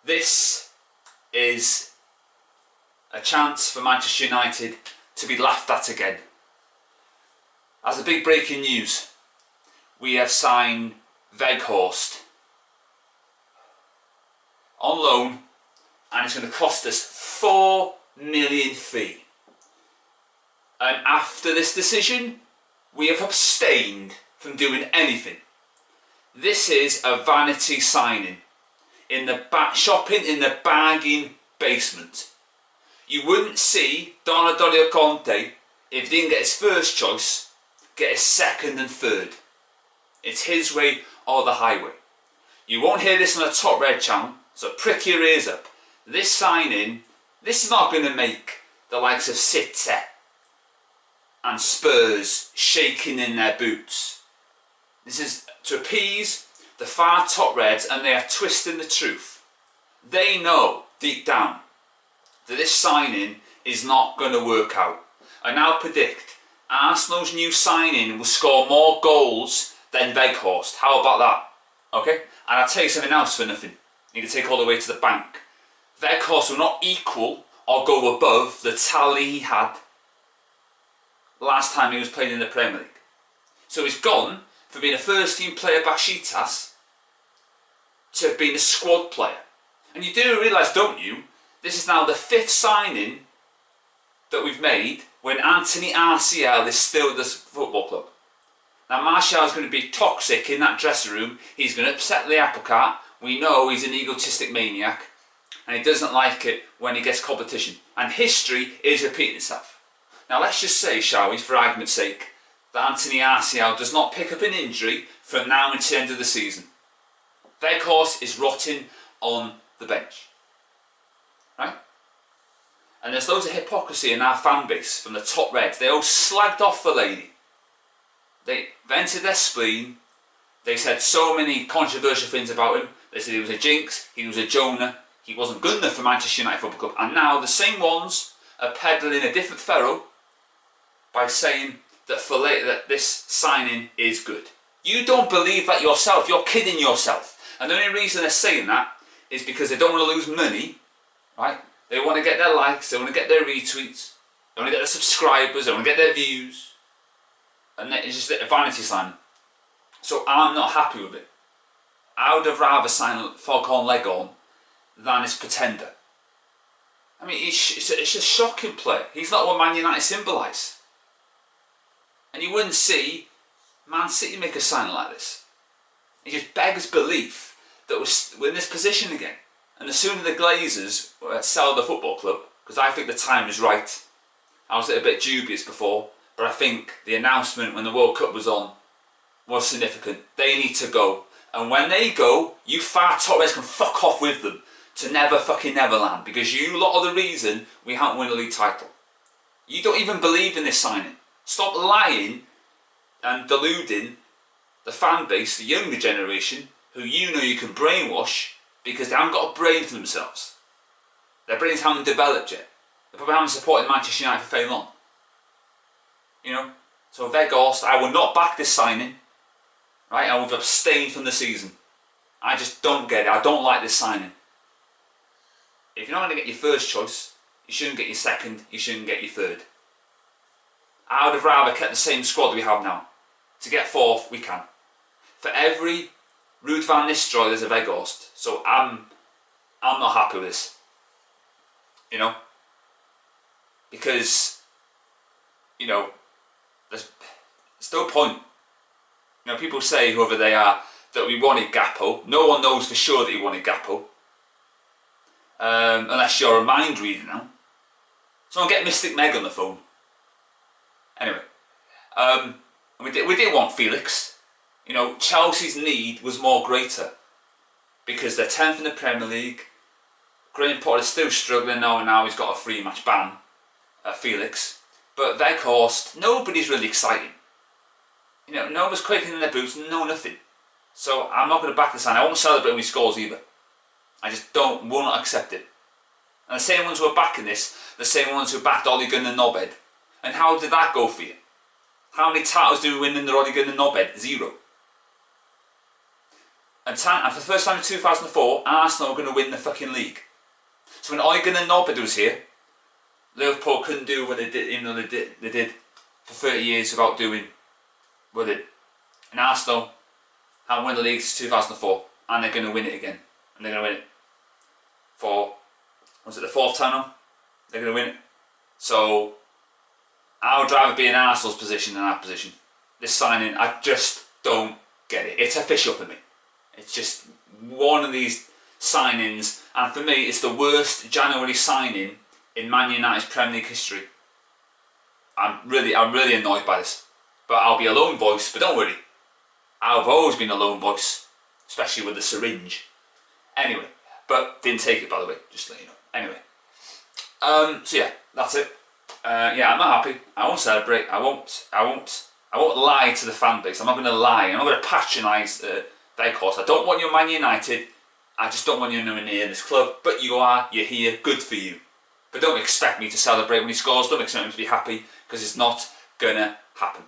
This is a chance for Manchester United to be laughed at again. As a big breaking news, we have signed Weghorst on loan, and it's going to cost us £4 million fee. And after this decision, we have abstained from doing anything. This is a vanity signing in the shopping in the bargain basement. You wouldn't see Donatello Conte, if he didn't get his first choice, get his second and third. It's his way or the highway. You won't hear this on the Top Red channel, so prick your ears up. This signing, this is not going to make the likes of City and Spurs shaking in their boots. This is to appease the far Top Reds, and they are twisting the truth. They know deep down that this signing is not going to work out. I now predict Arsenal's new signing will score more goals than Weghorst. How about that? Okay? And I'll tell you something else for nothing. You can take all the way to the bank. Weghorst will not equal or go above the tally he had last time he was playing in the Premier League. So he's gone from being a first team player Besiktas to being a squad player. And you do realise, don't you, this is now the 5th signing that we've made when Anthony Martial is still at this football club. Now Martial is going to be toxic in that dressing room. He's going to upset the apple cart. We know he's an egotistic maniac, and he doesn't like it when he gets competition. And history is repeating itself. Now let's just say, shall we, for argument's sake, that Anthony Martial does not pick up an injury from now until the end of the season. Weghorst is rotting on the bench. Right? And there's loads of hypocrisy in our fan base from the Top Reds. They all slagged off the lady. They vented their spleen. They said so many controversial things about him. They said he was a jinx, he was a Jonah, he wasn't good enough for Manchester United Football Club. And now the same ones are peddling a different ferrule by saying that this signing is good. You don't believe that yourself. You're kidding yourself. And the only reason they're saying that is because they don't want to lose money, right? They want to get their likes, they want to get their retweets, they want to get their subscribers, they want to get their views. And it's just a vanity sign. So I'm not happy with it. I would have rather signed Foghorn Leghorn than this pretender. I mean, it's a shocking player. He's not what Man United symbolise. And you wouldn't see Man City make a sign like this. It just begs belief that we're in this position again. And the sooner the Glazers sell the football club, because I think the time is right. I was a little bit dubious before, but I think the announcement when the World Cup was on was significant. They need to go. And when they go, you far Top Reds can fuck off with them to never fucking Neverland, because you lot are the reason we haven't won a league title. You don't even believe in this signing. Stop lying and deluding the fan base, the younger generation, who you know you can brainwash because they haven't got a brain for themselves. Their brains haven't developed yet. They probably haven't supported Manchester United for very long. You know? So Weghorst, I will not back this signing. Right? I will abstain from the season. I just don't get it. I don't like this signing. If you're not going to get your first choice, you shouldn't get your second, you shouldn't get your third. I would have rather kept the same squad we have now. To get 4th, we can. For every Ruud van Nistelrooy, there's a Weghorst. So I'm not happy with this. You know? Because, you know, there's no point. You know, people say, whoever they are, that we wanted Gakpo. No one knows for sure that he wanted Gakpo. Unless you're a mind reader now. Someone get Mystic Meg on the phone. Anyway. We did want Felix. You know, Chelsea's need was more greater. Because they're 10th in the Premier League. Graham Potter's still struggling now, and now he's got a 3-match ban. Felix. But Weghorst, nobody's really exciting. You know, no one's quaking in their boots, no nothing. So I'm not going to back the sign. I won't celebrate when he scores either. I just will not accept it. And the same ones who are backing this, the same ones who backed Ole Gunnar Knobhead. And how did that go for you? How many titles do we win in the Ole Gunnar Knobhead? 0. And for the first time in 2004, Arsenal are going to win the fucking league. So when Eugen and Norbert was here, Liverpool couldn't do what they did, even though they did for 30 years without doing what they did. And Arsenal haven't won the league since 2004, and they're going to win it again. And they're going to win it for, was it the 4th time now? They're going to win it. So I would rather be in Arsenal's position than our position. This signing, I just don't get it. It's official for me. It's just one of these signings, and for me, it's the worst January signing in Man United's Premier League history. I'm really annoyed by this. But I'll be a lone voice, but don't worry. I've always been a lone voice, especially with the syringe. Anyway, but didn't take it, by the way, just to let you know. Anyway, so yeah, that's it. Yeah, I'm not happy. I won't celebrate. I won't lie to the fan base. I'm not going to lie. I'm not going to patronise Weghorst. I don't want you Man United. I just don't want you nowhere near this club. But you are. You're here. Good for you. But don't expect me to celebrate when he scores. Don't expect me to be happy, because it's not gonna happen.